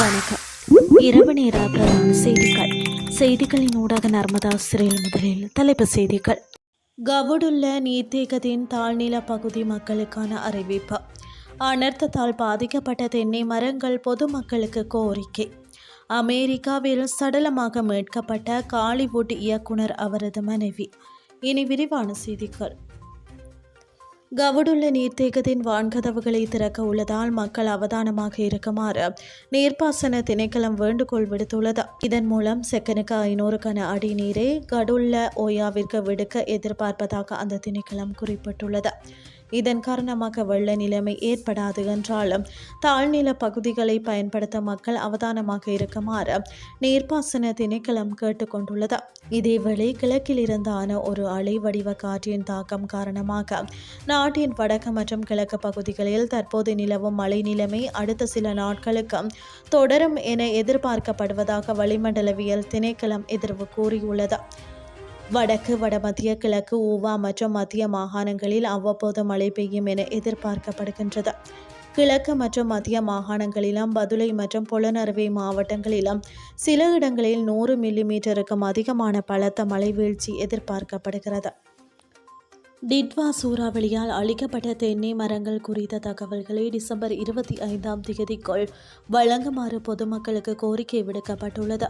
வணக்கம். இரவு நேர பிரதான செய்திகளின் ஊடாக நர்மதா சிறையில் முதலில் தலைப்புச் செய்திகள். கவுடுள்ள நீர்த்தேக்கத்தின் தாழ்நில பகுதி மக்களுக்கான அறிவிப்பு. அனர்த்தத்தால் பாதிக்கப்பட்ட தென்னை மரங்கள் பொதுமக்களுக்கு கோரிக்கை. அமெரிக்காவில் சடலமாக மீட்கப்பட்ட காலிவுட் இயக்குனர் அவரது மனைவி. இனி விரிவான செய்திகள். கவுடுள்ள நீர்த்தேக்கத்தின் வான்கதவுகளை திறக்க உள்ளதால் மக்கள் அவதானமாக இருக்குமாறு நீர்ப்பாசன திணைக்களம் வேண்டுகோள் விடுத்துள்ளது. இதன் மூலம் செகனுக்கு 500 கன அடி நீரை கடுள்ள ஓயாவிற்கு விடுக்க எதிர்பார்ப்பதாக அந்த திணைக்களம் குறிப்பிட்டுள்ளது. இதன் காரணமாக வெள்ள நிலைமை ஏற்படாது என்றாலும் தாழ்நில பகுதிகளை பயன்படுத்த மக்கள் அவதானமாக இருக்குமாறு நீர்ப்பாசன திணைக்களம் கேட்டுக்கொண்டுள்ளது. இதேவேளை கிழக்கில் இருந்தான ஒரு அலை வடிவ காற்றின் தாக்கம் காரணமாக நாட்டின் வடக்கு மற்றும் கிழக்கு பகுதிகளில் தற்போது நிலவும் மழை நிலைமை அடுத்த சில நாட்களுக்கு தொடரும் என எதிர்பார்க்கப்படுவதாக வளிமண்டலவியல் திணைக்களம் எதிர்வு கூறியுள்ளது. வடக்கு, வடமத்திய, கிழக்கு, ஊவா மற்றும் மத்திய மாகாணங்களில் அவ்வப்போது மழை பெய்யும் என எதிர்பார்க்கப்படுகின்றது. கிழக்கு மற்றும் மத்திய மாகாணங்களிலும் பதுளை மற்றும் பொலனறுவை மாவட்டங்களிலும் சில இடங்களில் 100 மில்லிமீட்டருக்கும் அதிகமான பலத்த மழை வீழ்ச்சி எதிர்பார்க்கப்படுகிறது. டிட்வா சூறாவளியால் அழிக்கப்பட்ட தென்னை மரங்கள் குறித்த தகவல்களை டிசம்பர் 25ஆம் தேதிக்குள் வழங்குமாறு பொதுமக்களுக்கு கோரிக்கை விடுக்கப்பட்டுள்ளது.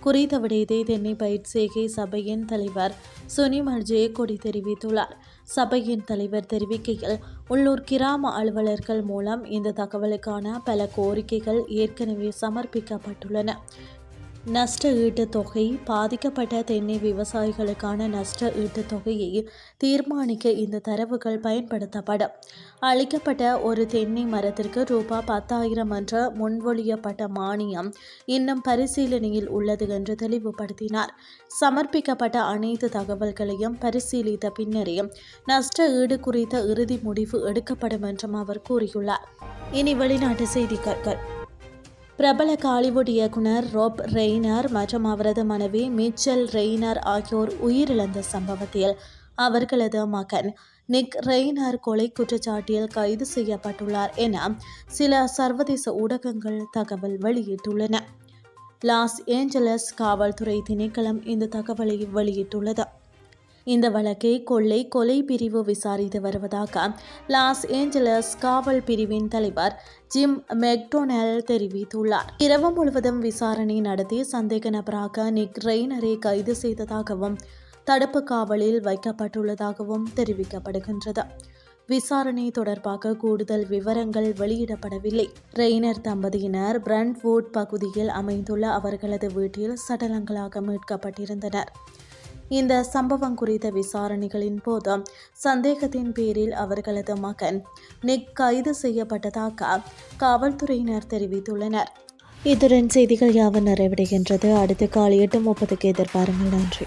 குறித்த விடயத்தை தென்னை பயிர்சேகை சபையின் தலைவர் சுனிமல் ஜெயக்கொடி தெரிவித்துள்ளார். சபையின் தலைவர் தெரிவிக்கையில், உள்ளூர் கிராம அலுவலர்கள் மூலம் இந்த தகவலுக்கான பல கோரிக்கைகள் ஏற்கனவே சமர்ப்பிக்கப்பட்டுள்ளன. நஷ்ட ஈட்டுத் தொகை. பாதிக்கப்பட்ட தென்னை விவசாயிகளுக்கான நஷ்ட ஈட்டுத் தொகையை தீர்மானிக்க இந்த தரவுகள் பயன்படுத்தப்படும். அளிக்கப்பட்ட ஒரு தென்னை மரத்திற்கு ரூபாய் 10,000 என்ற முன்மொழியப்பட்ட மானியம் இன்னும் பரிசீலனையில் உள்ளது என்று தெளிவுபடுத்தினார். சமர்ப்பிக்கப்பட்ட அனைத்து தகவல்களையும் பரிசீலித்த பின்னரே நஷ்ட ஈடு குறித்த இறுதி முடிவு எடுக்கப்படும் என்றும் அவர் கூறியுள்ளார். இனி வெளிநாட்டு செய்திகள். பிரபல காலிவுட் இயக்குனர் ராப் ரெய்னர் மற்றும் அவரது மனைவி மிச்சல் ரெய்னர் ஆகியோர் உயிரிழந்த சம்பவத்தில் அவர்களது மகன் நிக் ரெய்னர் கொலை குற்றச்சாட்டில் கைது செய்யப்பட்டுள்ளார் என சில சர்வதேச ஊடகங்கள் தகவல் வெளியிட்டுள்ளன. லாஸ் ஏஞ்சலஸ் காவல்துறை திணைக்களம் இந்த தகவலை வெளியிட்டுள்ளது. இந்த வழக்கை கொலை பிரிவு விசாரித்து வருவதாக லாஸ் ஏஞ்சலஸ் காவல் பிரிவின் தலைவர் ஜிம் மெக்டொனல் தெரிவித்துள்ளார். இரவு முழுவதும் விசாரணை நடத்தி சந்தேக நபராக நிக் ரெய்னரை கைது செய்ததாகவும் தடுப்பு காவலில் வைக்கப்பட்டுள்ளதாகவும் தெரிவிக்கப்படுகின்றது. விசாரணை தொடர்பாக கூடுதல் விவரங்கள் வெளியிடப்படவில்லை. ரெய்னர் தம்பதியினர் பிரண்ட்வுட் பகுதியில் அமைந்துள்ள அவர்களது வீட்டில் சடலங்களாக மீட்கப்பட்டிருந்தனர். இந்த சம்பவம் குறித்த விசாரணைகளின் போது சந்தேகத்தின் பேரில் அவர்களது மகன் நிக் கைது செய்யப்பட்டதாக காவல்துறையினர் தெரிவித்துள்ளனர். இத்துடன் செய்திகள் யாவும் நிறைவடைகின்றது. அடுத்த காலை 8:30 எதிர்பாருங்கள். நன்றி.